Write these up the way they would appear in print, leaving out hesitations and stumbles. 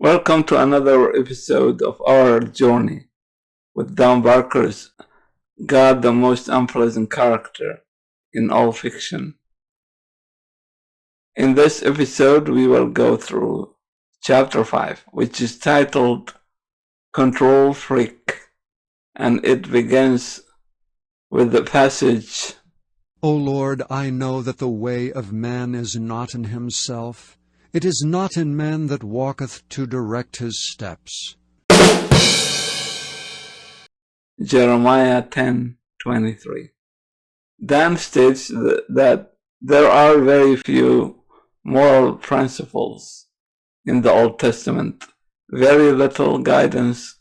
Welcome to another episode of our journey with Don Barker's God, the most unpleasant character in all fiction. In this episode, we will go through Chapter 5, which is titled Control Freak, and it begins with the passage, O Lord, I know that the way of man is not in himself. It is not in man that walketh to direct his steps. Jeremiah 10:23. Dan states that there are very few moral principles in the Old Testament, very little guidance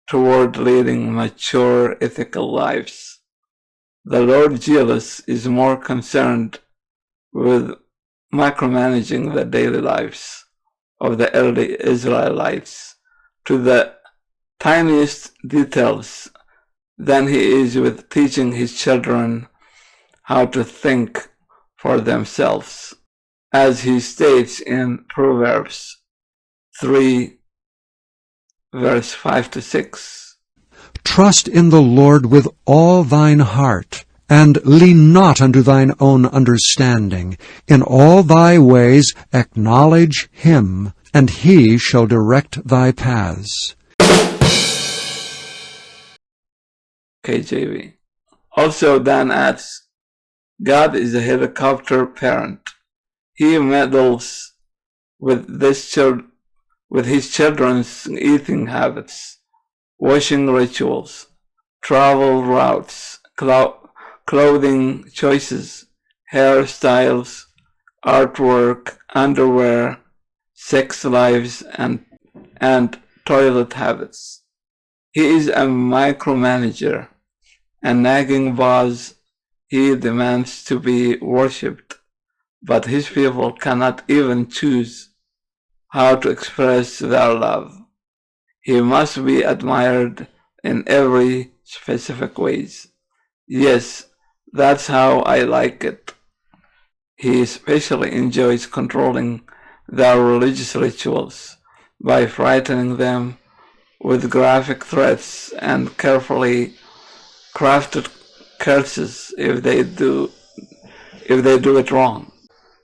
toward leading mature ethical lives. The Lord Jesus is more concerned with micromanaging the daily lives of the early Israelites to the tiniest details than he is with teaching his children how to think for themselves, as he states in Proverbs 3, verse 5 to 6. Trust in the Lord with all thine heart, and lean not unto thine own understanding. In all thy ways acknowledge him, and he shall direct thy paths. KJV. Also, Dan adds, God is a helicopter parent. He meddles with his children's eating habits, washing rituals, travel routes, clothing choices, hairstyles, artwork, underwear, sex lives, and toilet habits. He is a micromanager, a nagging boss. He demands to be worshipped, but his people cannot even choose how to express their love. He must be admired in every specific ways. Yes, that's how I like it. He especially enjoys controlling their religious rituals by frightening them with graphic threats and carefully crafted curses if they do it wrong.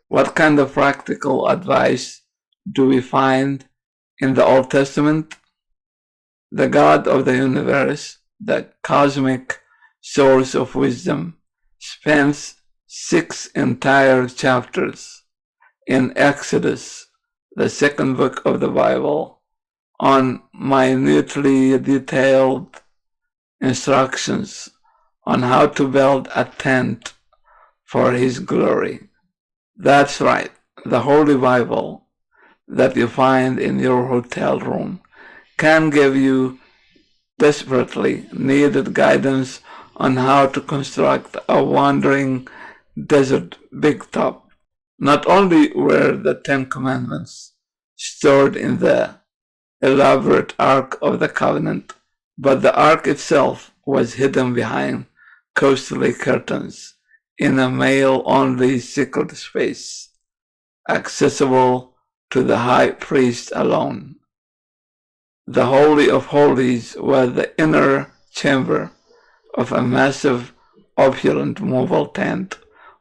What kind of practical advice do we find in the Old Testament? The God of the universe, the cosmic source of wisdom, spends 6 entire chapters in Exodus, the second book of the Bible, on minutely detailed instructions on how to build a tent for his glory. That's right, the Holy Bible that you find in your hotel room can give you desperately needed guidance on how to construct a wandering desert big top. Not only were the 10 Commandments stored in the elaborate Ark of the Covenant, but the Ark itself was hidden behind costly curtains in a male-only secret space, accessible to the high priest alone. The Holy of Holies was the inner chamber of a massive, opulent mobile tent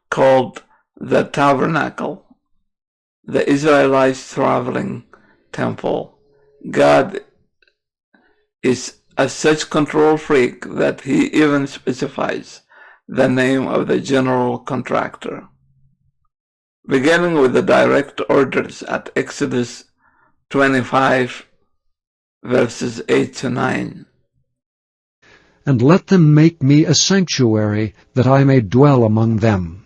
called the Tabernacle, the Israelites' traveling temple. God is a such control freak that he even specifies the name of the general contractor. Beginning with the direct orders at Exodus 25, verses 8 to 9. And let them make me a sanctuary, that I may dwell among them.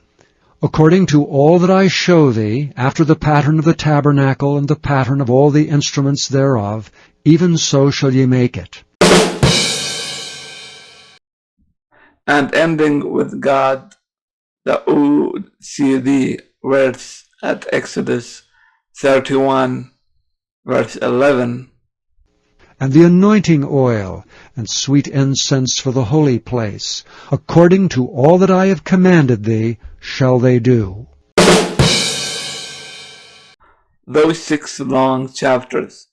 According to all that I show thee, after the pattern of the tabernacle and the pattern of all the instruments thereof, even so shall ye make it. And ending with God, the OCD verse at Exodus 31, verse 11. And the anointing oil, and sweet incense for the holy place, according to all that I have commanded thee, shall they do. Those 6 long chapters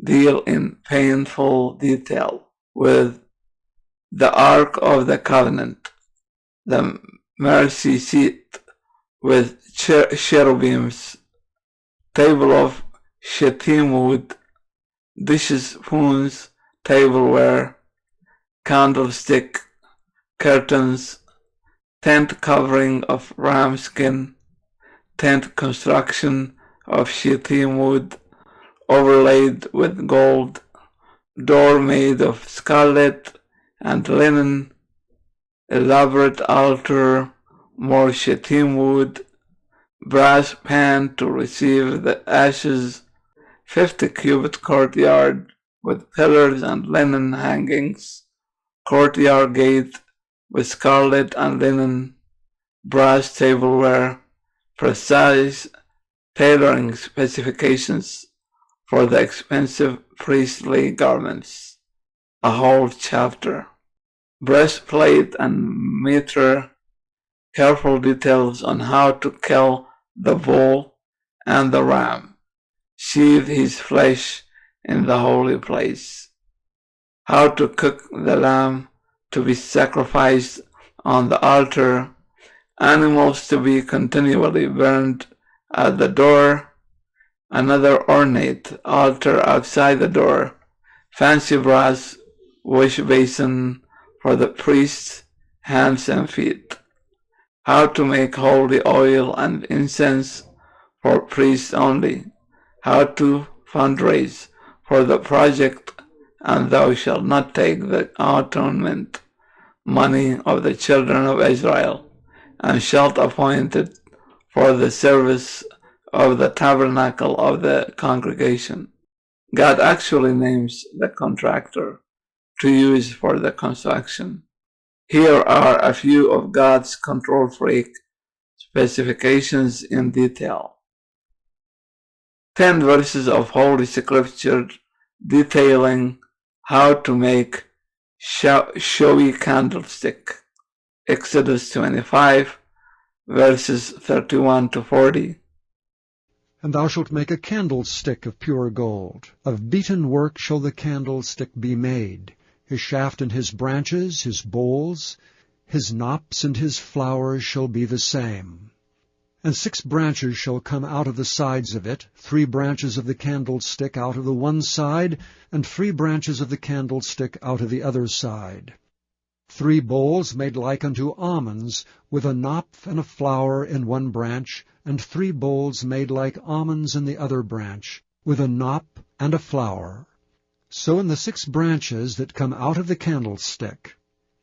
deal in painful detail with the Ark of the Covenant, the mercy seat with cherubims, table of shittim wood, dishes, spoons, tableware, candlestick, curtains, tent covering of ram skin, tent construction of shittim wood, overlaid with gold, door made of scarlet and linen, elaborate altar, more shittim wood, brass pan to receive the ashes, 50-cubit courtyard with pillars and linen hangings, courtyard gate with scarlet and linen, brass tableware, precise tailoring specifications for the expensive priestly garments. A whole chapter. Breastplate and mitre, careful details on how to kill the bull and the ram, sheathe his flesh in the holy place, how to cook the lamb to be sacrificed on the altar, animals to be continually burned at the door, another ornate altar outside the door, fancy brass wash basin for the priest's hands and feet, how to make holy oil and incense for priests only, how to fundraise for the project, and thou shalt not take the atonement money of the children of Israel, and shalt appoint it for the service of the tabernacle of the congregation. God actually names the contractor to use for the construction. Here are a few of God's control freak specifications in detail. 10 verses of Holy Scripture detailing how to make showy candlestick. Exodus 25, verses 31 to 40. And thou shalt make a candlestick of pure gold. Of beaten work shall the candlestick be made. His shaft and his branches, his bowls, his knops and his flowers shall be the same. And 6 branches shall come out of the sides of it, 3 branches of the candlestick out of the one side, and 3 branches of the candlestick out of the other side. 3 bowls made like unto almonds, with a knop and a flower in one branch, and 3 bowls made like almonds in the other branch, with a knop and a flower. So in the 6 branches that come out of the candlestick.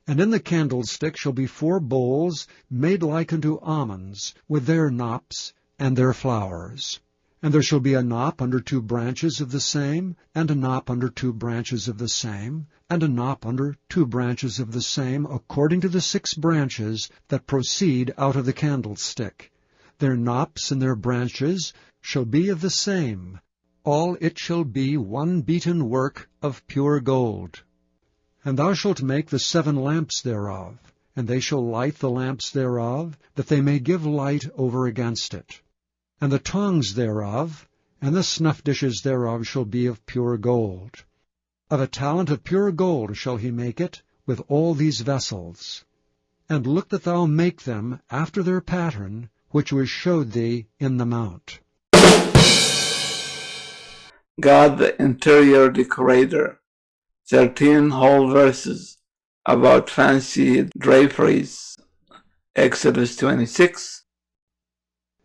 And in the candlestick shall be 4 bowls made like unto almonds, with their knops and their flowers. And there shall be a knop under 2 branches of the same, and a knop under 2 branches of the same, and a knop under 2 branches of the same, according to the 6 branches that proceed out of the candlestick. Their knops and their branches shall be of the same. All it shall be one beaten work of pure gold. And thou shalt make the 7 lamps thereof, and they shall light the lamps thereof, that they may give light over against it. And the tongs thereof, and the snuff dishes thereof shall be of pure gold. Of a talent of pure gold shall he make it, with all these vessels. And look that thou make them after their pattern, which was showed thee in the mount. God the interior decorator. 13 whole verses about fancy draperies. Exodus 26.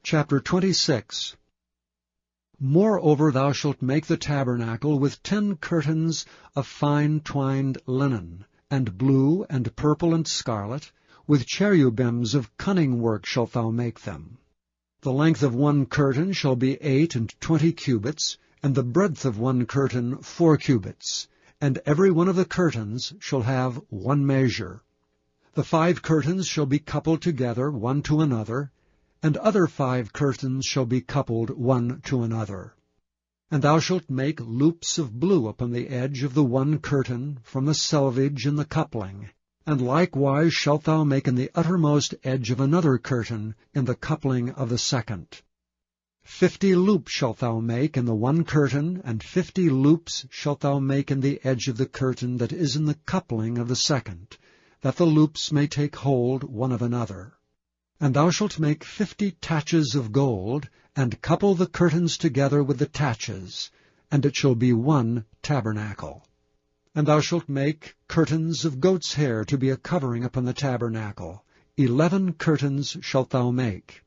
Chapter 26. Moreover thou shalt make the tabernacle with 10 curtains of fine twined linen, and blue, and purple, and scarlet, with cherubims of cunning work shalt thou make them. The length of one curtain shall be 28 cubits, and the breadth of one curtain 4 cubits, and every one of the curtains shall have 1 measure. The 5 curtains shall be coupled together one to another, and other 5 curtains shall be coupled one to another. And thou shalt make loops of blue upon the edge of the one curtain from the selvage in the coupling, and likewise shalt thou make in the uttermost edge of another curtain in the coupling of the second. 50 loops shalt thou make in the one curtain, and 50 loops shalt thou make in the edge of the curtain that is in the coupling of the second, that the loops may take hold one of another. And thou shalt make 50 taches of gold, and couple the curtains together with the taches, and it shall be one tabernacle. And thou shalt make curtains of goat's hair to be a covering upon the tabernacle. 11 curtains shalt thou make.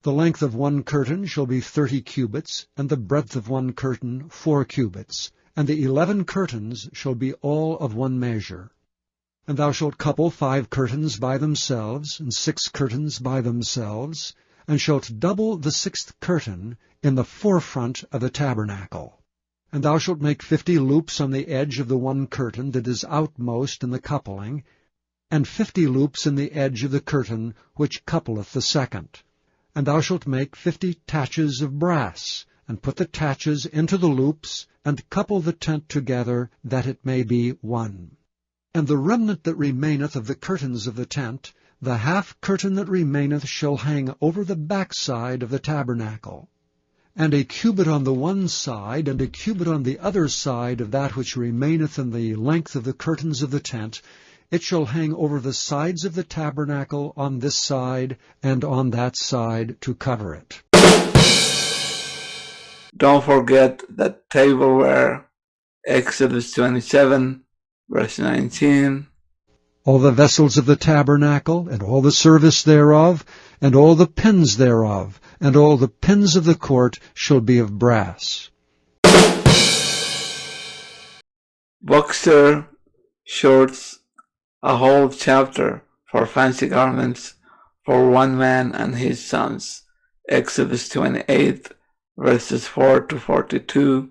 The length of one curtain shall be 30 cubits, and the breadth of one curtain 4 cubits, and the 11 curtains shall be all of one measure. And thou shalt couple 5 curtains by themselves, and 6 curtains by themselves, and shalt double the 6th curtain in the forefront of the tabernacle. And thou shalt make 50 loops on the edge of the one curtain that is outmost in the coupling, and 50 loops in the edge of the curtain which coupleth the second. And thou shalt make 50 taches of brass, and put the taches into the loops, and couple the tent together, that it may be one. And the remnant that remaineth of the curtains of the tent, the half curtain that remaineth shall hang over the backside of the tabernacle. And a cubit on the one side, and a cubit on the other side of that which remaineth in the length of the curtains of the tent, it shall hang over the sides of the tabernacle on this side and on that side to cover it. Don't forget that tableware, Exodus 27, verse 19. All the vessels of the tabernacle, and all the service thereof, and all the pins thereof, and all the pins of the court shall be of brass. Boxer shorts a whole chapter for fancy garments for one man and his sons. Exodus 28, verses 4 to 42.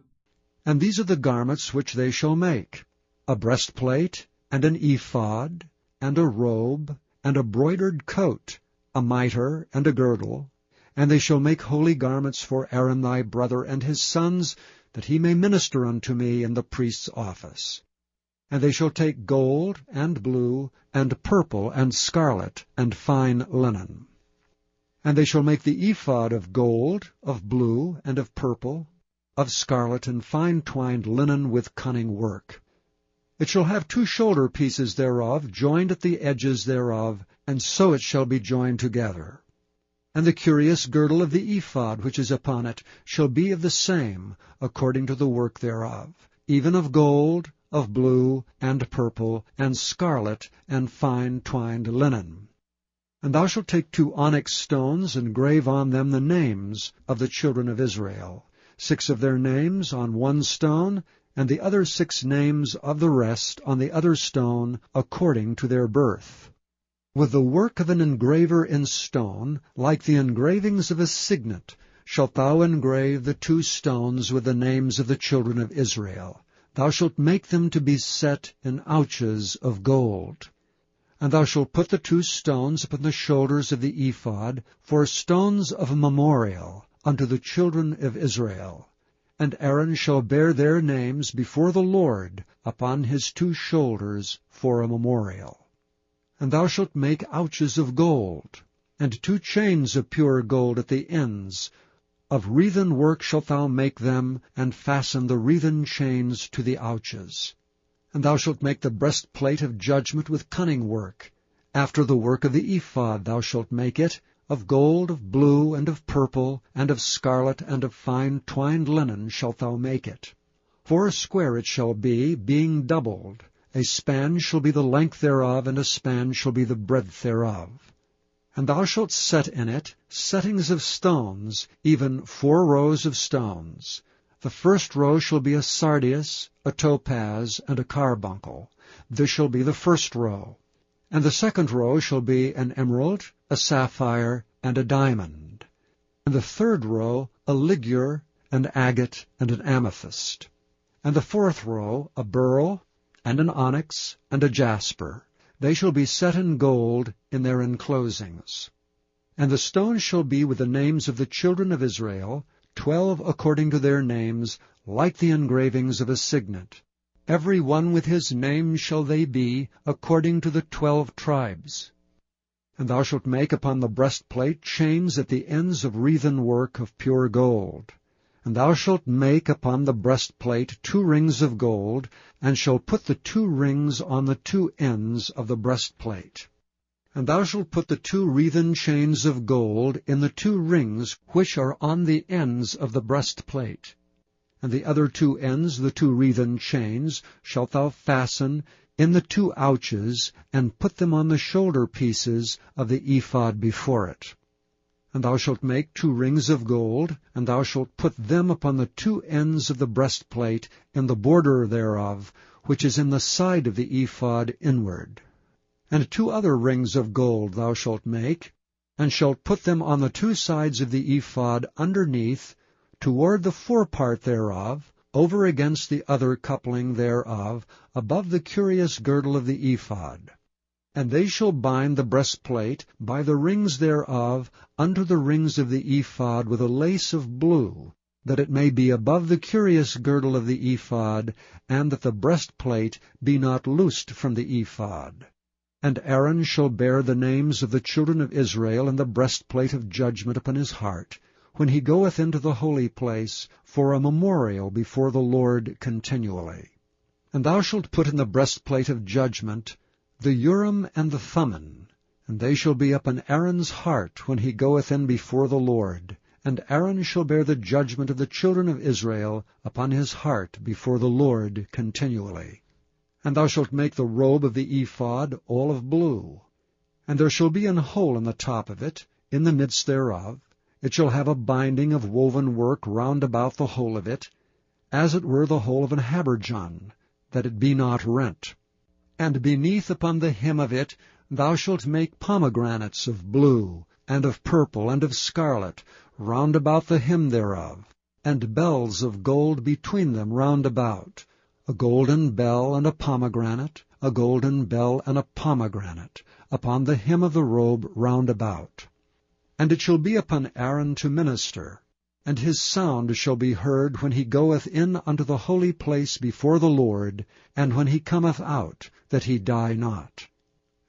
And these are the garments which they shall make: a breastplate, and an ephod, and a robe, and a broidered coat, a mitre, and a girdle. And they shall make holy garments for Aaron thy brother and his sons, that he may minister unto me in the priest's office. And they shall take gold, and blue, and purple, and scarlet, and fine linen. And they shall make the ephod of gold, of blue, and of purple, of scarlet, and fine twined linen with cunning work. It shall have 2 shoulder pieces thereof, joined at the edges thereof, and so it shall be joined together. And the curious girdle of the ephod which is upon it shall be of the same, according to the work thereof, even of gold, of blue, and purple, and scarlet, and fine twined linen. And thou shalt take 2 onyx stones, and grave on them the names of the children of Israel, 6 of their names on one stone, and the other 6 names of the rest on the other stone, according to their birth. With the work of an engraver in stone, like the engravings of a signet, shalt thou engrave the 2 stones with the names of the children of Israel. Thou shalt make them to be set in ouches of gold. And thou shalt put the 2 stones upon the shoulders of the ephod for stones of memorial unto the children of Israel. And Aaron shall bear their names before the Lord upon his 2 shoulders for a memorial. And thou shalt make ouches of gold, and 2 chains of pure gold at the ends. Of wreathen work shalt thou make them, and fasten the wreathen chains to the ouches. And thou shalt make the breastplate of judgment with cunning work. After the work of the ephod thou shalt make it, of gold, of blue, and of purple, and of scarlet, and of fine twined linen shalt thou make it. 4 square it shall be, being doubled. A span shall be the length thereof, and a span shall be the breadth thereof. And thou shalt set in it settings of stones, even 4 rows of stones. The first row shall be a sardius, a topaz, and a carbuncle. This shall be the first row. And the second row shall be an emerald, a sapphire, and a diamond. And the third row a ligure, an agate, and an amethyst. And the fourth row a beryl, and an onyx, and a jasper. They shall be set in gold in their enclosings. And the stones shall be with the names of the children of Israel, 12 according to their names, like the engravings of a signet. Every one with his name shall they be, according to the 12 tribes. And thou shalt make upon the breastplate chains at the ends of wreathen work of pure gold. And thou shalt make upon the breastplate 2 rings of gold, and shalt put the 2 rings on the 2 ends of the breastplate. And thou shalt put the 2 wreathen chains of gold in the 2 rings which are on the ends of the breastplate. And the other 2 ends, the 2 wreathen chains, shalt thou fasten in the 2 ouches, and put them on the shoulder pieces of the ephod before it. And thou shalt make 2 rings of gold, and thou shalt put them upon the 2 ends of the breastplate in the border thereof, which is in the side of the ephod inward. And 2 other rings of gold thou shalt make, and shalt put them on the 2 sides of the ephod underneath, toward the forepart thereof, over against the other coupling thereof, above the curious girdle of the ephod. And they shall bind the breastplate by the rings thereof unto the rings of the ephod with a lace of blue, that it may be above the curious girdle of the ephod, and that the breastplate be not loosed from the ephod. And Aaron shall bear the names of the children of Israel in the breastplate of judgment upon his heart, when he goeth into the holy place, for a memorial before the Lord continually. And thou shalt put in the breastplate of judgment the Urim and the Thummim, and they shall be upon Aaron's heart when he goeth in before the Lord. And Aaron shall bear the judgment of the children of Israel upon his heart before the Lord continually. And thou shalt make the robe of the ephod all of blue. And there shall be an hole in the top of it, in the midst thereof. It shall have a binding of woven work round about the hole of it, as it were the hole of an habergeon, that it be not rent. And beneath upon the hem of it thou shalt make pomegranates of blue, and of purple, and of scarlet, round about the hem thereof, and bells of gold between them round about, a golden bell and a pomegranate, a golden bell and a pomegranate, upon the hem of the robe round about. And it shall be upon Aaron to minister, and his sound shall be heard when he goeth in unto the holy place before the Lord, and when he cometh out, that he die not.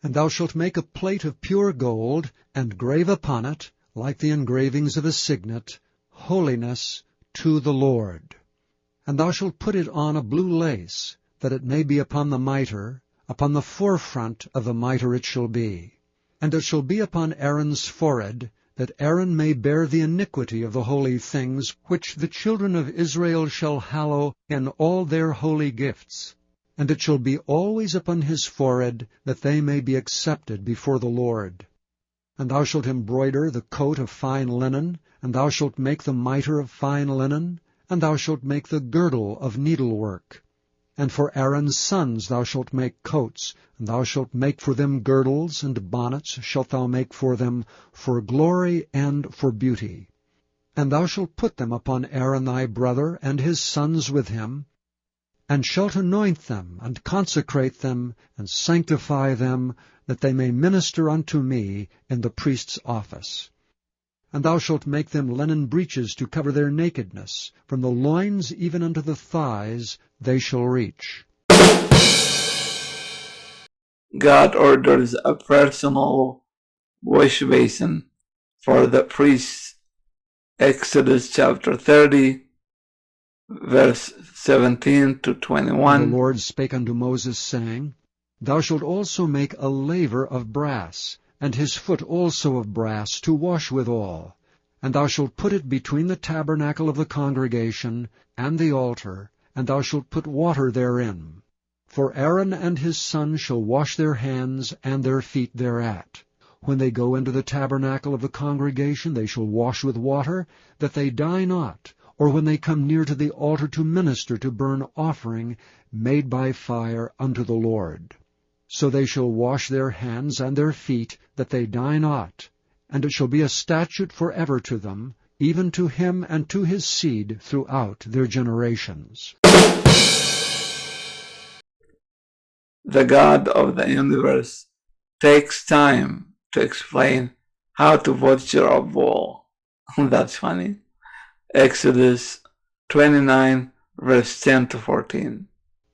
And thou shalt make a plate of pure gold, and grave upon it, like the engravings of a signet, Holiness to the Lord. And thou shalt put it on a blue lace, that it may be upon the mitre, upon the forefront of the mitre it shall be. And it shall be upon Aaron's forehead, that Aaron may bear the iniquity of the holy things, which the children of Israel shall hallow in all their holy gifts. And it shall be always upon his forehead, that they may be accepted before the Lord. And thou shalt embroider the coat of fine linen, and thou shalt make the mitre of fine linen, and thou shalt make the girdle of needlework. And for Aaron's sons thou shalt make coats, and thou shalt make for them girdles, and bonnets shalt thou make for them, for glory and for beauty. And thou shalt put them upon Aaron thy brother, and his sons with him, and shalt anoint them, and consecrate them, and sanctify them, that they may minister unto me in the priest's office. And thou shalt make them linen breeches to cover their nakedness, from the loins even unto the thighs they shall reach. God orders a personal wash basin for the priests. Exodus chapter 30, verse 17 to 21. And the Lord spake unto Moses, saying, Thou shalt also make a laver of brass, and his foot also of brass, to wash withal. And thou shalt put it between the tabernacle of the congregation and the altar, and thou shalt put water therein. For Aaron and his sons shall wash their hands and their feet thereat. When they go into the tabernacle of the congregation, they shall wash with water, that they die not, or when they come near to the altar to minister to burn offering made by fire unto the Lord. So they shall wash their hands and their feet, that they die not. And it shall be a statute forever to them, even to him and to his seed throughout their generations. The God of the universe takes time to explain how to butcher a bull. That's funny. Exodus 29, verse 10 to 14.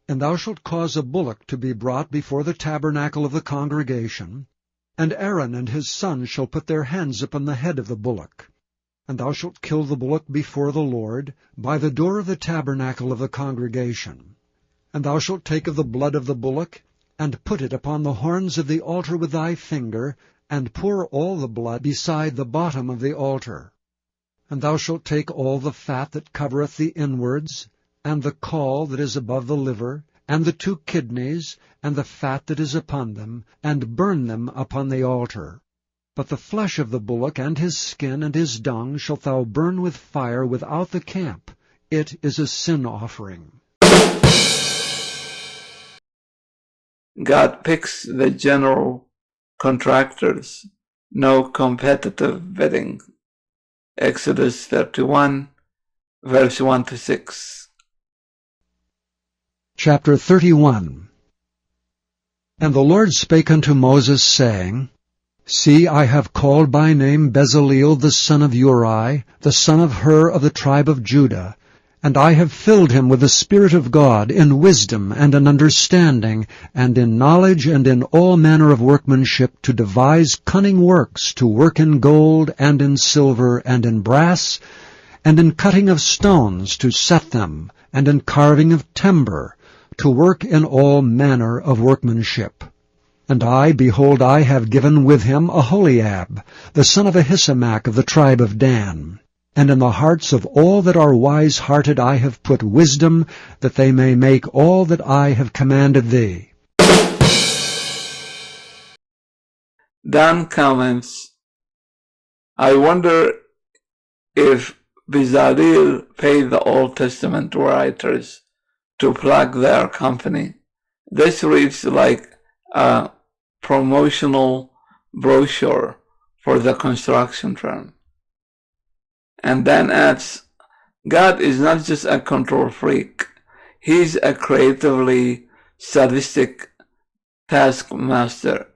And thou shalt cause a bullock to be brought before the tabernacle of the congregation, And Aaron and his sons shall put their hands upon the head of the bullock. And thou shalt kill the bullock before the Lord, by the door of the tabernacle of the congregation. And thou shalt take of the blood of the bullock, and put it upon the horns of the altar with thy finger, and pour all the blood beside the bottom of the altar. And thou shalt take all the fat that covereth the inwards, and the caul that is above the liver, and the 2 kidneys, and the fat that is upon them, and burn them upon the altar. But the flesh of the bullock and his skin and his dung shalt thou burn with fire without the camp. It is a sin offering. God picks the general contractors, no competitive bidding. Exodus 31, verse 1 to 6. Chapter 31. And the Lord spake unto Moses, saying, See, I have called by name Bezaleel the son of Uri, the son of Hur of the tribe of Judah, and I have filled him with the Spirit of God, in wisdom and in understanding, and in knowledge and in all manner of workmanship, to devise cunning works, to work in gold, and in silver, and in brass, and in cutting of stones, to set them, and in carving of timber, to work in all manner of workmanship. And I, behold, I have given with him Aholiab, the son of Ahisamach of the tribe of Dan. And in the hearts of all that are wise-hearted I have put wisdom, that they may make all that I have commanded thee. Dan comments, I wonder if Bezaleel paid the Old Testament writers to plug their company. This reads like a promotional brochure for the construction firm. And then adds, God is not just a control freak. He's a creatively sadistic taskmaster.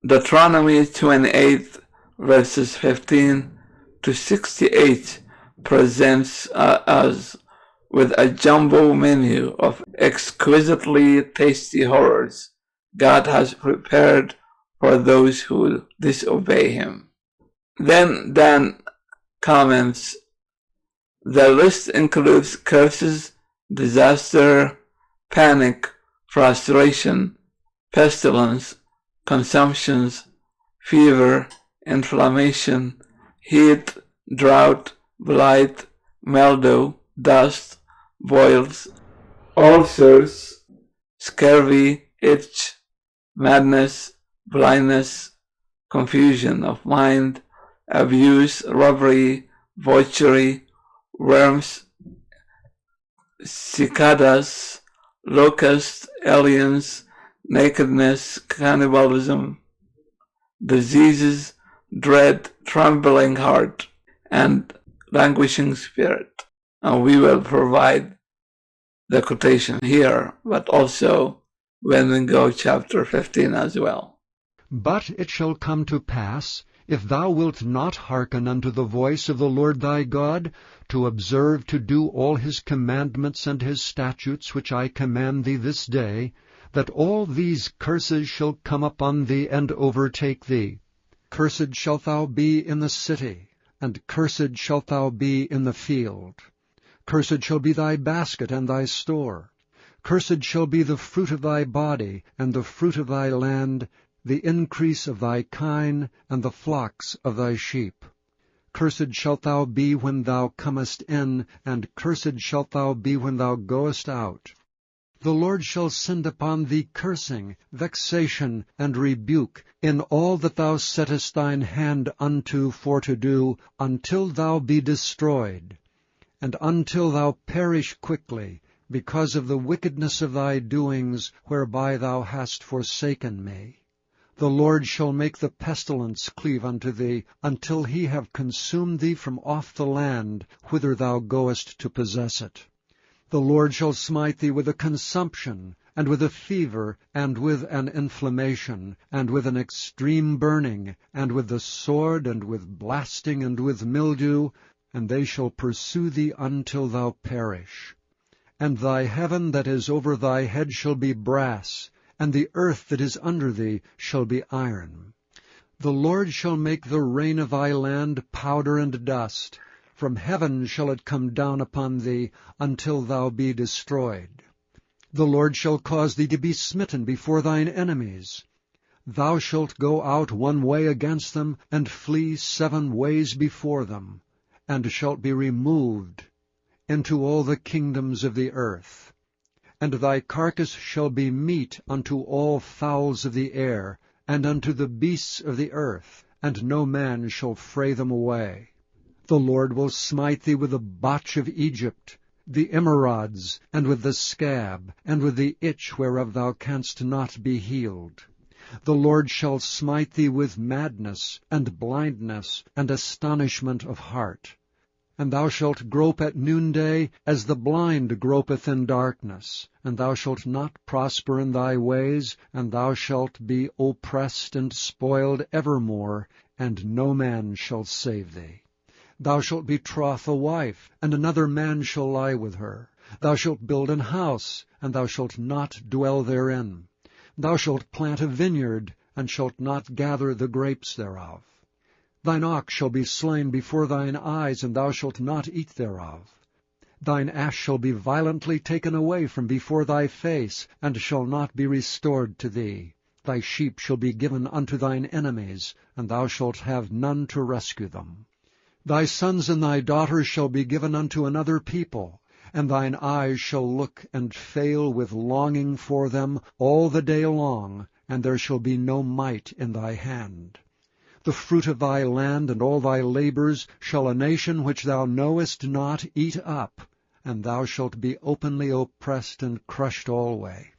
Deuteronomy 28 verses 15 to 68 presents us with a jumbo menu of exquisitely tasty horrors God has prepared for those who disobey him. Then Dan comments, the list includes curses, disaster, panic, frustration, pestilence, consumptions, fever, inflammation, heat, drought, blight, mildew, dust, boils, ulcers, scurvy, itch, madness, blindness, confusion of mind, abuse, robbery, butchery, worms, cicadas, locusts, aliens, nakedness, cannibalism, diseases, dread, trembling heart, and languishing spirit. And we will provide the quotation here, but also when we go chapter 15 as well. But it shall come to pass, if thou wilt not hearken unto the voice of the Lord thy God, to observe to do all his commandments and his statutes which I command thee this day, that all these curses shall come upon thee and overtake thee. Cursed shalt thou be in the city, and cursed shalt thou be in the field. Cursed shall be thy basket and thy store. Cursed shall be the fruit of thy body, and the fruit of thy land, the increase of thy kine, and the flocks of thy sheep. Cursed shalt thou be when thou comest in, and cursed shalt thou be when thou goest out. The Lord shall send upon thee cursing, vexation, and rebuke, in all that thou settest thine hand unto for to do, until thou be destroyed, and until thou perish quickly, because of the wickedness of thy doings, whereby thou hast forsaken me. The Lord shall make the pestilence cleave unto thee, until he have consumed thee from off the land, whither thou goest to possess it. The Lord shall smite thee with a consumption, and with a fever, and with an inflammation, and with an extreme burning, and with the sword, and with blasting, and with mildew, and they shall pursue thee until thou perish. And thy heaven that is over thy head shall be brass, and the earth that is under thee shall be iron. The Lord shall make the rain of thy land powder and dust. From heaven shall it come down upon thee, until thou be destroyed. The Lord shall cause thee to be smitten before thine enemies. Thou shalt go out one way against them, and flee 7 ways before them, and shalt be removed into all the kingdoms of the earth. And thy carcass shall be meat unto all fowls of the air, and unto the beasts of the earth, and no man shall fray them away. The Lord will smite thee with the botch of Egypt, the emerods, and with the scab, and with the itch whereof thou canst not be healed. The Lord shall smite thee with madness, and blindness, and astonishment of heart. And thou shalt grope at noonday, as the blind gropeth in darkness. And thou shalt not prosper in thy ways, and thou shalt be oppressed and spoiled evermore, and no man shall save thee. Thou shalt betroth a wife, and another man shall lie with her. Thou shalt build an house, and thou shalt not dwell therein. Thou shalt plant a vineyard, and shalt not gather the grapes thereof. Thine ox shall be slain before thine eyes, and thou shalt not eat thereof. Thine ass shall be violently taken away from before thy face, and shall not be restored to thee. Thy sheep shall be given unto thine enemies, and thou shalt have none to rescue them. Thy sons and thy daughters shall be given unto another people, and thine eyes shall look and fail with longing for them all the day long, and there shall be no might in thy hand. The fruit of thy land and all thy labors shall a nation which thou knowest not eat up, and thou shalt be openly oppressed and crushed alway,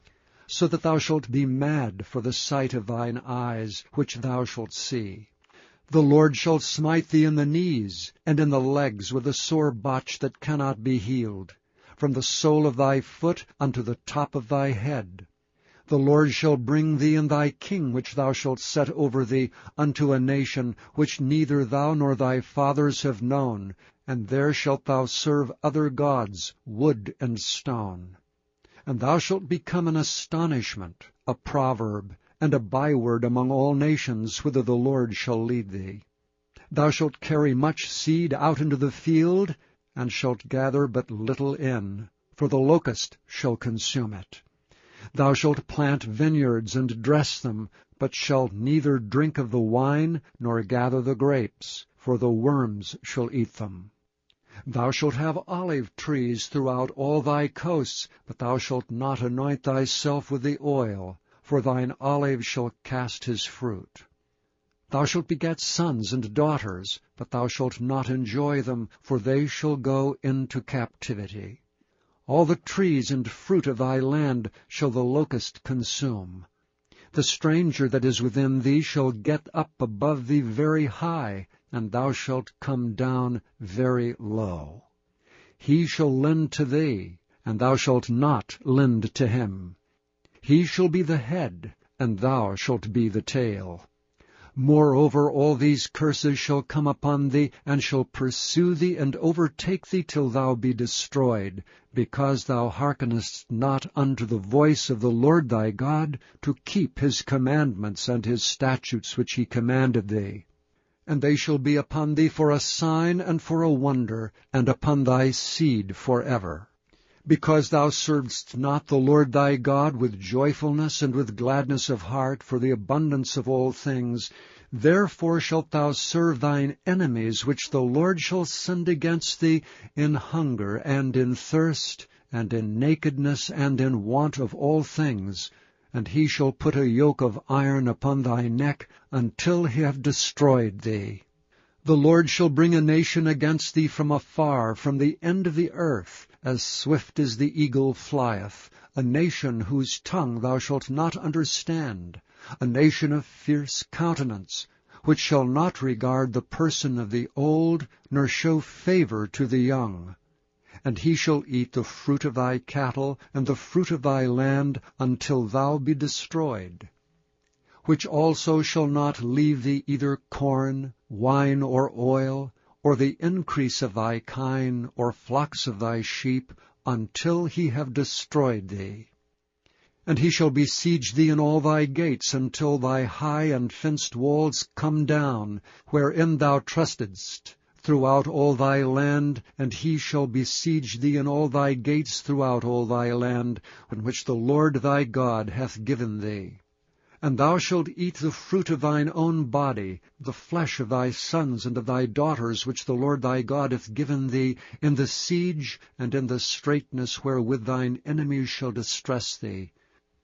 so that thou shalt be mad for the sight of thine eyes, which thou shalt see. The Lord shall smite thee in the knees, and in the legs with a sore botch that cannot be healed, from the sole of thy foot unto the top of thy head. The Lord shall bring thee and thy king which thou shalt set over thee unto a nation which neither thou nor thy fathers have known, and there shalt thou serve other gods, wood and stone. And thou shalt become an astonishment, a proverb, and a byword among all nations, whither the Lord shall lead thee. Thou shalt carry much seed out into the field, and shalt gather but little in, for the locust shall consume it. Thou shalt plant vineyards and dress them, but shalt neither drink of the wine nor gather the grapes, for the worms shall eat them. Thou shalt have olive trees throughout all thy coasts, but thou shalt not anoint thyself with the oil, for thine olive shall cast his fruit. Thou shalt beget sons and daughters, but thou shalt not enjoy them, for they shall go into captivity. All the trees and fruit of thy land shall the locust consume. The stranger that is within thee shall get up above thee very high, and thou shalt come down very low. He shall lend to thee, and thou shalt not lend to him. He shall be the head, and thou shalt be the tail. Moreover, all these curses shall come upon thee, and shall pursue thee, and overtake thee till thou be destroyed, because thou hearkenest not unto the voice of the Lord thy God, to keep his commandments and his statutes which he commanded thee. And they shall be upon thee for a sign and for a wonder, and upon thy seed forever. Because thou servedst not the Lord thy God with joyfulness and with gladness of heart for the abundance of all things, therefore shalt thou serve thine enemies, which the Lord shall send against thee in hunger and in thirst, and in nakedness and in want of all things. And he shall put a yoke of iron upon thy neck until he have destroyed thee. The Lord shall bring a nation against thee from afar, from the end of the earth, as swift as the eagle flieth, a nation whose tongue thou shalt not understand, a nation of fierce countenance, which shall not regard the person of the old, nor show favor to the young. And he shall eat the fruit of thy cattle, and the fruit of thy land, until thou be destroyed. Which also shall not leave thee either corn, wine, or oil, or the increase of thy kine, or flocks of thy sheep, until he have destroyed thee. And he shall besiege thee in all thy gates, until thy high and fenced walls come down, wherein thou trustedst, throughout all thy land. And he shall besiege thee in all thy gates throughout all thy land, in which the Lord thy God hath given thee. And thou shalt eat the fruit of thine own body, the flesh of thy sons and of thy daughters, which the Lord thy God hath given thee, in the siege and in the straitness wherewith thine enemies shall distress thee.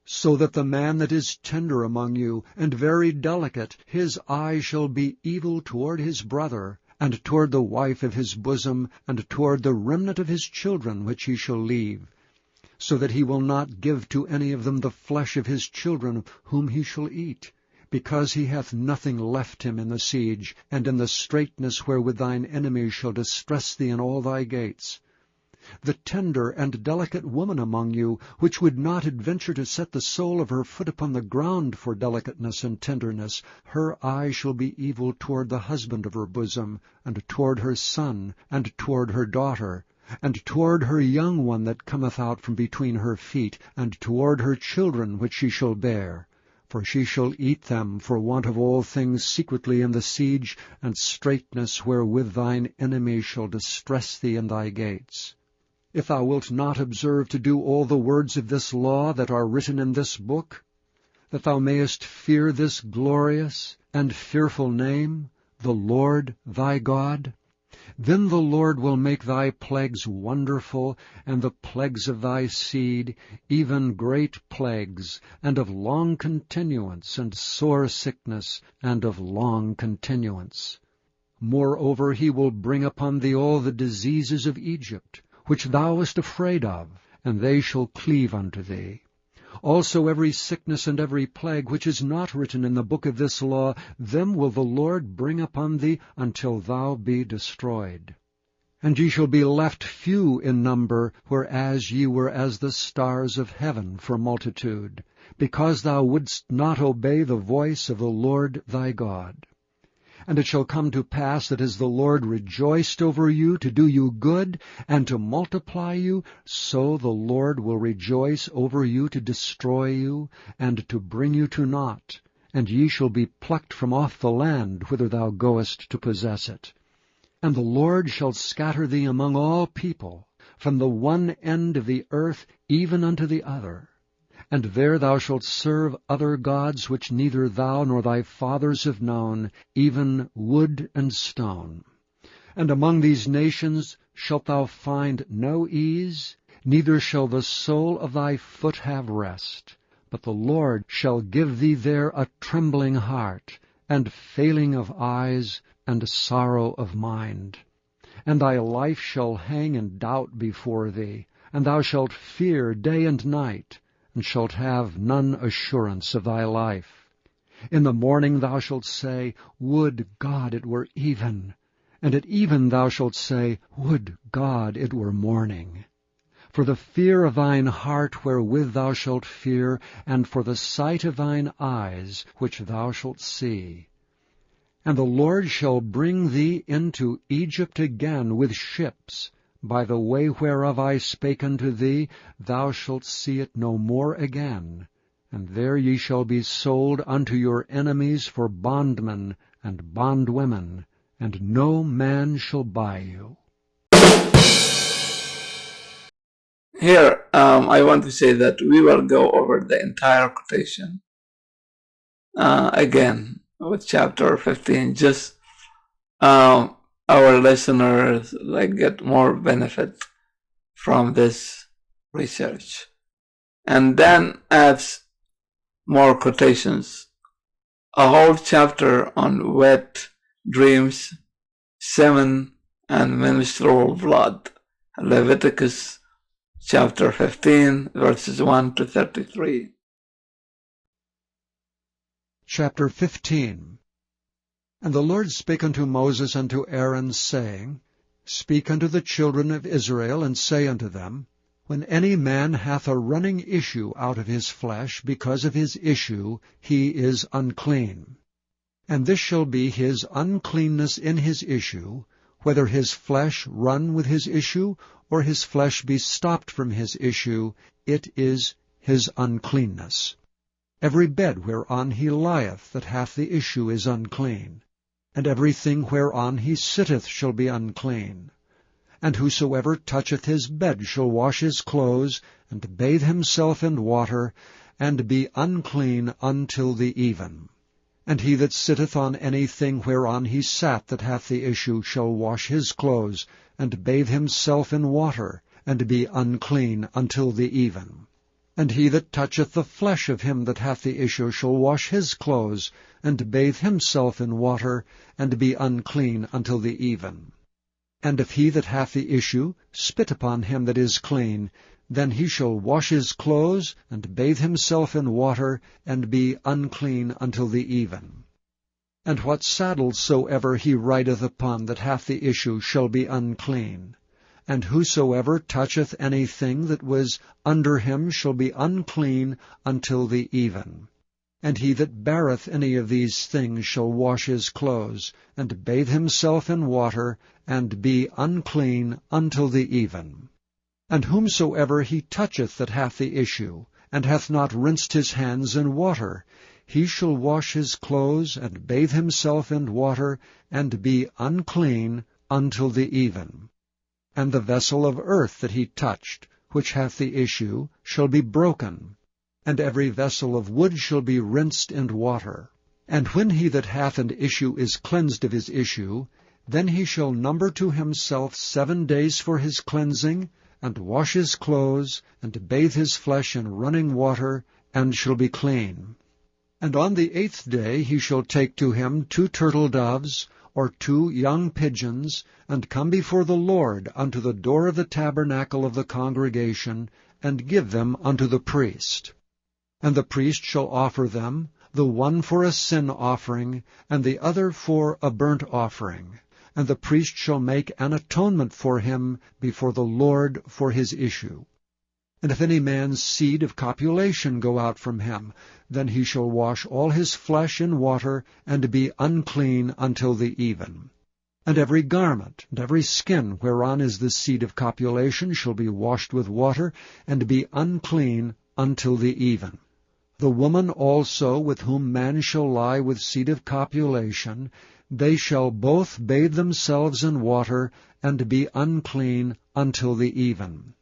So that the man that is tender among you, and very delicate, his eye shall be evil toward his brother, and toward the wife of his bosom, and toward the remnant of his children which he shall leave, so that he will not give to any of them the flesh of his children whom he shall eat, because he hath nothing left him in the siege, and in the straitness wherewith thine enemies shall distress thee in all thy gates. The tender and delicate woman among you, which would not adventure to set the sole of her foot upon the ground for delicateness and tenderness, her eye shall be evil toward the husband of her bosom, and toward her son, and toward her daughter, and toward her young one that cometh out from between her feet, and toward her children which she shall bear. For she shall eat them for want of all things secretly in the siege and straitness wherewith thine enemies shall distress thee in thy gates. If thou wilt not observe to do all the words of this law that are written in this book, that thou mayest fear this glorious and fearful name, the Lord thy God, then the Lord will make thy plagues wonderful, and the plagues of thy seed, even great plagues, and of long continuance, and sore sickness, and of long continuance. Moreover, he will bring upon thee all the diseases of Egypt, which thou wast afraid of, and they shall cleave unto thee. Also every sickness and every plague which is not written in the book of this law, them will the Lord bring upon thee until thou be destroyed. And ye shall be left few in number, whereas ye were as the stars of heaven for multitude, because thou wouldst not obey the voice of the Lord thy God. And it shall come to pass that as the Lord rejoiced over you to do you good and to multiply you, so the Lord will rejoice over you to destroy you and to bring you to naught, and ye shall be plucked from off the land whither thou goest to possess it. And the Lord shall scatter thee among all people, from the one end of the earth even unto the other. And there thou shalt serve other gods which neither thou nor thy fathers have known, even wood and stone. And among these nations shalt thou find no ease, neither shall the sole of thy foot have rest. But the Lord shall give thee there a trembling heart, and failing of eyes, and sorrow of mind. And thy life shall hang in doubt before thee, and thou shalt fear day and night, and shalt have none assurance of thy life. In the morning thou shalt say, Would God it were even! And at even thou shalt say, Would God it were morning! For the fear of thine heart wherewith thou shalt fear, and for the sight of thine eyes which thou shalt see. And the Lord shall bring thee into Egypt again with ships, by the way whereof I spake unto thee, thou shalt see it no more again. And there ye shall be sold unto your enemies for bondmen and bondwomen, and no man shall buy you. Here, I want to say that we will go over the entire quotation again with chapter 15, just our listeners get more benefit from this research, and then adds more quotations, a whole chapter on wet dreams, semen, and menstrual blood, Leviticus chapter 15, verses 1 to 33. Chapter 15. And the Lord spake unto Moses and to Aaron, saying, Speak unto the children of Israel, and say unto them, When any man hath a running issue out of his flesh, because of his issue he is unclean. And this shall be his uncleanness in his issue, whether his flesh run with his issue, or his flesh be stopped from his issue, it is his uncleanness. Every bed whereon he lieth that hath the issue is unclean, and everything whereon he sitteth shall be unclean. And whosoever toucheth his bed shall wash his clothes, and bathe himself in water, and be unclean until the even. And he that sitteth on anything whereon he sat that hath the issue shall wash his clothes, and bathe himself in water, and be unclean until the even. And he that toucheth the flesh of him that hath the issue shall wash his clothes, and bathe himself in water, and be unclean until the even. And if he that hath the issue spit upon him that is clean, then he shall wash his clothes, and bathe himself in water, and be unclean until the even. And what saddle soever he rideth upon that hath the issue shall be unclean. And whosoever toucheth anything that was under him shall be unclean until the even. And he that beareth any of these things shall wash his clothes, and bathe himself in water, and be unclean until the even. And whomsoever he toucheth that hath the issue, and hath not rinsed his hands in water, he shall wash his clothes, and bathe himself in water, and be unclean until the even. And the vessel of earth that he touched, which hath the issue, shall be broken, and every vessel of wood shall be rinsed in water. And when he that hath an issue is cleansed of his issue, then he shall number to himself 7 days for his cleansing, and wash his clothes, and bathe his flesh in running water, and shall be clean. And on the 8th day he shall take to him 2 turtle doves, or 2 young pigeons, and come before the Lord unto the door of the tabernacle of the congregation, and give them unto the priest. And the priest shall offer them, the one for a sin offering, and the other for a burnt offering. And the priest shall make an atonement for him before the Lord for his issue. And if any man's seed of copulation go out from him, then he shall wash all his flesh in water, and be unclean until the even. And every garment, and every skin whereon is the seed of copulation shall be washed with water, and be unclean until the even. The woman also with whom man shall lie with seed of copulation, they shall both bathe themselves in water, and be unclean until the even.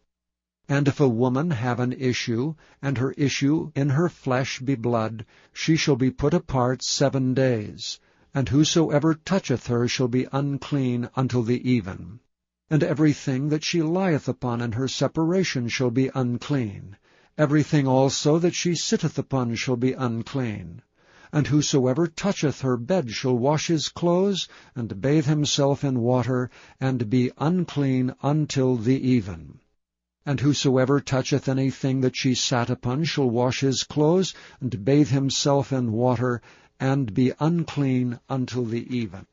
And if a woman have an issue, and her issue in her flesh be blood, she shall be put apart 7 days. And whosoever toucheth her shall be unclean until the even. And everything that she lieth upon in her separation shall be unclean. Everything also that she sitteth upon shall be unclean. And whosoever toucheth her bed shall wash his clothes, and bathe himself in water, and be unclean until the even. And whosoever toucheth anything that she sat upon shall wash his clothes, and bathe himself in water, and be unclean until the even.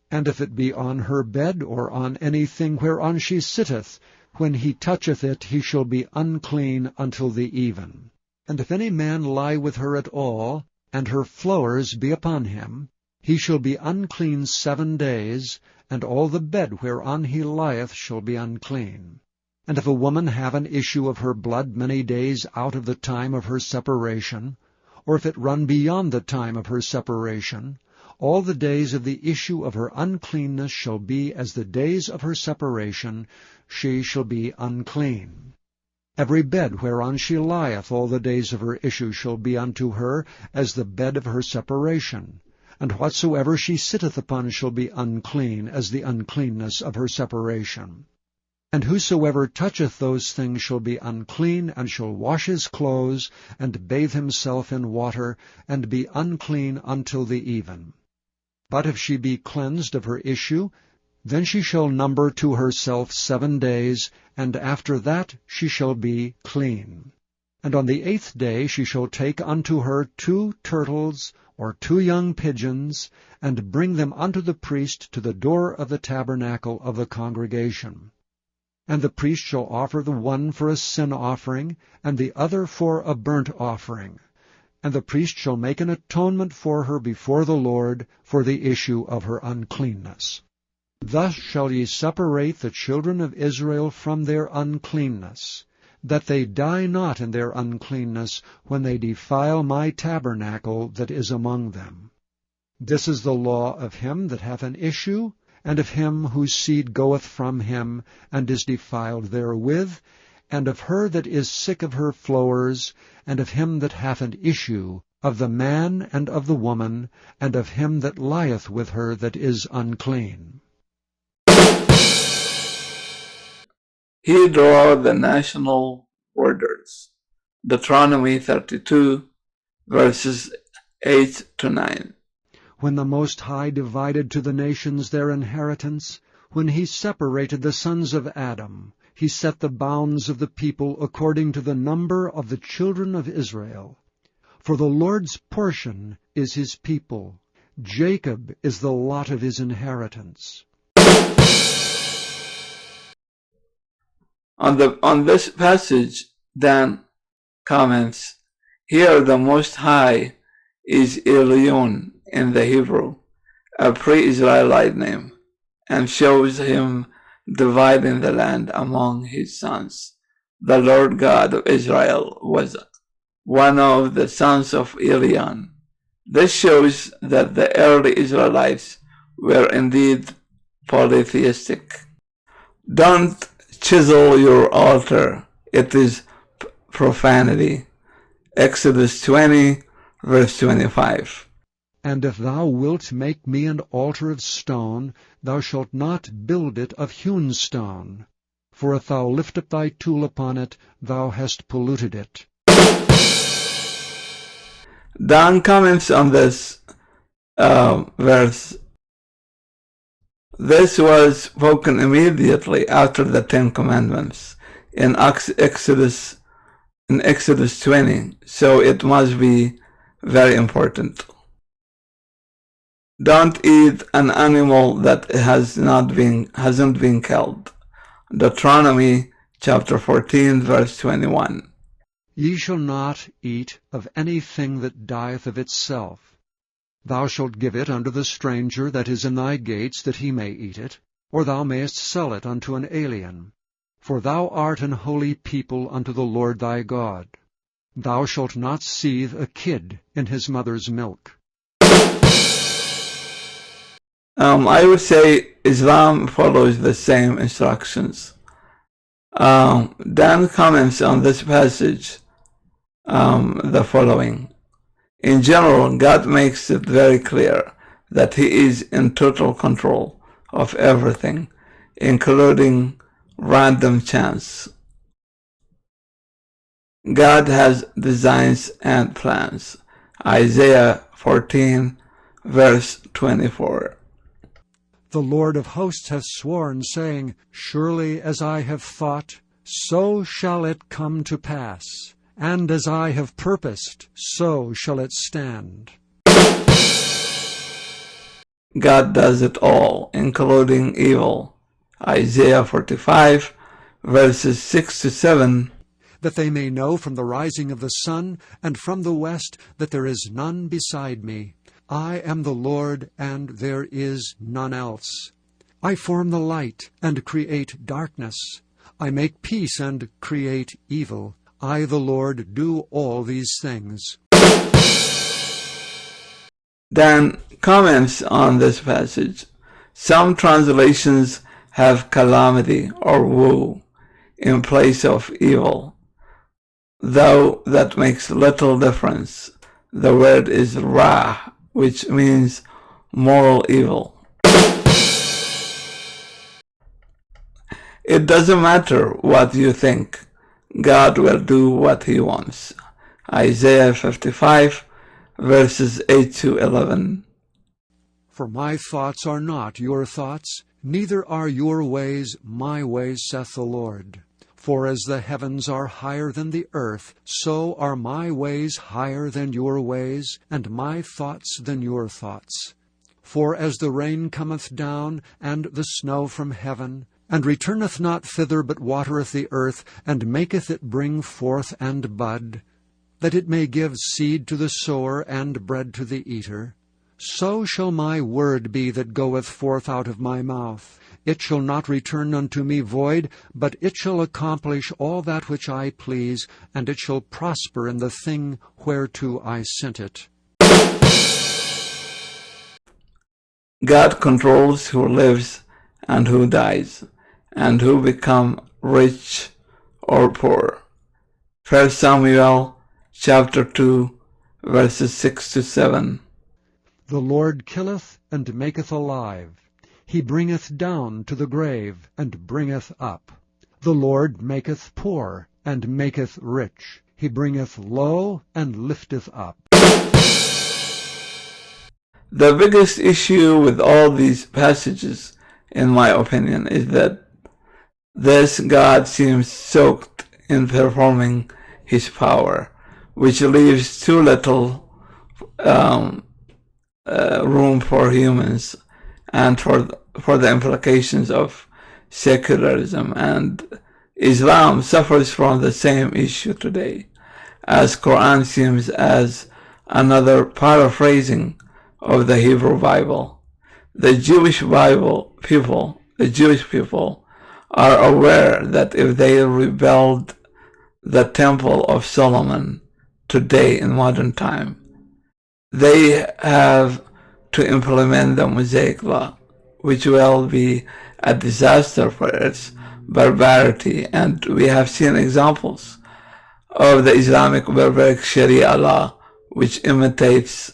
And if it be on her bed, or on anything whereon she sitteth, when he toucheth it, he shall be unclean until the even. And if any man lie with her at all, and her flowers be upon him, he shall be unclean 7 days, and all the bed whereon he lieth shall be unclean. And if a woman have an issue of her blood many days out of the time of her separation, or if it run beyond the time of her separation, all the days of the issue of her uncleanness shall be as the days of her separation, she shall be unclean. Every bed whereon she lieth all the days of her issue shall be unto her as the bed of her separation, and whatsoever she sitteth upon shall be unclean as the uncleanness of her separation. And whosoever toucheth those things shall be unclean, and shall wash his clothes, and bathe himself in water, and be unclean until the even. But if she be cleansed of her issue, then she shall number to herself 7 days, and after that she shall be clean. And on the 8th day she shall take unto her 2 turtles, or 2 young pigeons, and bring them unto the priest to the door of the tabernacle of the congregation. And the priest shall offer the one for a sin offering, and the other for a burnt offering. And the priest shall make an atonement for her before the Lord for the issue of her uncleanness. Thus shall ye separate the children of Israel from their uncleanness. that they die not in their uncleanness when they defile my tabernacle that is among them. This is the law of him that hath an issue, and of him whose seed goeth from him, and is defiled therewith, and of her that is sick of her flowers, and of him that hath an issue, of the man and of the woman, and of him that lieth with her that is unclean. He drew the national borders. Deuteronomy 32, verses 8 to 9. When the Most High divided to the nations their inheritance, when he separated the sons of Adam, he set the bounds of the people according to the number of the children of Israel. For the Lord's portion is his people. Jacob is the lot of his inheritance. On this passage, Dan comments, here the Most High is Elyon in the Hebrew, a pre-Israelite name, and shows him dividing the land among his sons. The Lord God of Israel was one of the sons of Elyon. This shows that the early Israelites were indeed polytheistic. Don't chisel your altar, it is profanity. Exodus 20, verse 25. And if thou wilt make me an altar of stone, thou shalt not build it of hewn stone. For if thou lift up thy tool upon it, thou hast polluted it. Dan comments on this verse. This was spoken immediately after the Ten Commandments in Exodus 20, so it must be very important. Don't eat an animal that hasn't been killed. Deuteronomy chapter 14, verse 21. Ye shall not eat of anything that dieth of itself. Thou shalt give it unto the stranger that is in thy gates, that he may eat it, or thou mayest sell it unto an alien. For thou art an holy people unto the Lord thy God. Thou shalt not seethe a kid in his mother's milk. I would say Islam follows the same instructions. Dan comments on this passage the following. In general, God makes it very clear that he is in total control of everything, including random chance. God has designs and plans. Isaiah 14, verse 24. The Lord of hosts hath sworn, saying, Surely as I have thought, so shall it come to pass, and as I have purposed, so shall it stand. God does it all, including evil. Isaiah 45, verses 6 to 7. That they may know from the rising of the sun and from the west that there is none beside me. I am the Lord, and there is none else. I form the light and create darkness. I make peace and create evil. I, the Lord, do all these things. Dan comments on this passage. Some translations have calamity or woe in place of evil, though that makes little difference. The word is ra, which means moral evil. It doesn't matter what you think. God will do what he wants. Isaiah 55, verses 8 to 11. For my thoughts are not your thoughts, neither are your ways my ways, saith the Lord. For as the heavens are higher than the earth, so are my ways higher than your ways, and my thoughts than your thoughts. For as the rain cometh down, and the snow from heaven, and returneth not thither, but watereth the earth, and maketh it bring forth and bud, that it may give seed to the sower and bread to the eater, So shall my word be that goeth forth out of my mouth. It shall not return unto me void, but it shall accomplish all that which I please, and it shall prosper in the thing whereto I sent it. God controls who lives and who dies, and who become rich or poor. 1 Samuel chapter 2, verses 6 to 7. The Lord killeth and maketh alive. He bringeth down to the grave, and bringeth up. The Lord maketh poor, and maketh rich. He bringeth low, and lifteth up. The biggest issue with all these passages, in my opinion, is that this God seems soaked in performing his power, which leaves too little room for humans and for the implications of secularism. And Islam suffers from the same issue today, as Quran seems as another paraphrasing of the Hebrew Bible. The Jewish people are aware that if they rebuild the Temple of Solomon today in modern time, they have to implement the Mosaic Law, which will be a disaster for its barbarity. And we have seen examples of the Islamic barbaric Sharia law, which imitates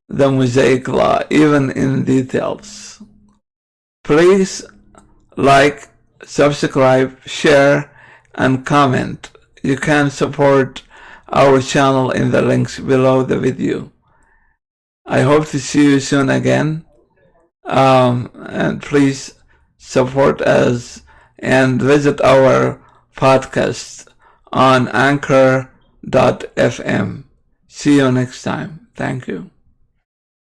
the Mosaic Law, even in details. Please like, subscribe, share, and comment. You can support our channel in the links below the video. I hope to see you soon again. And please support us and visit our podcast on anchor.fm. See you next time. Thank you.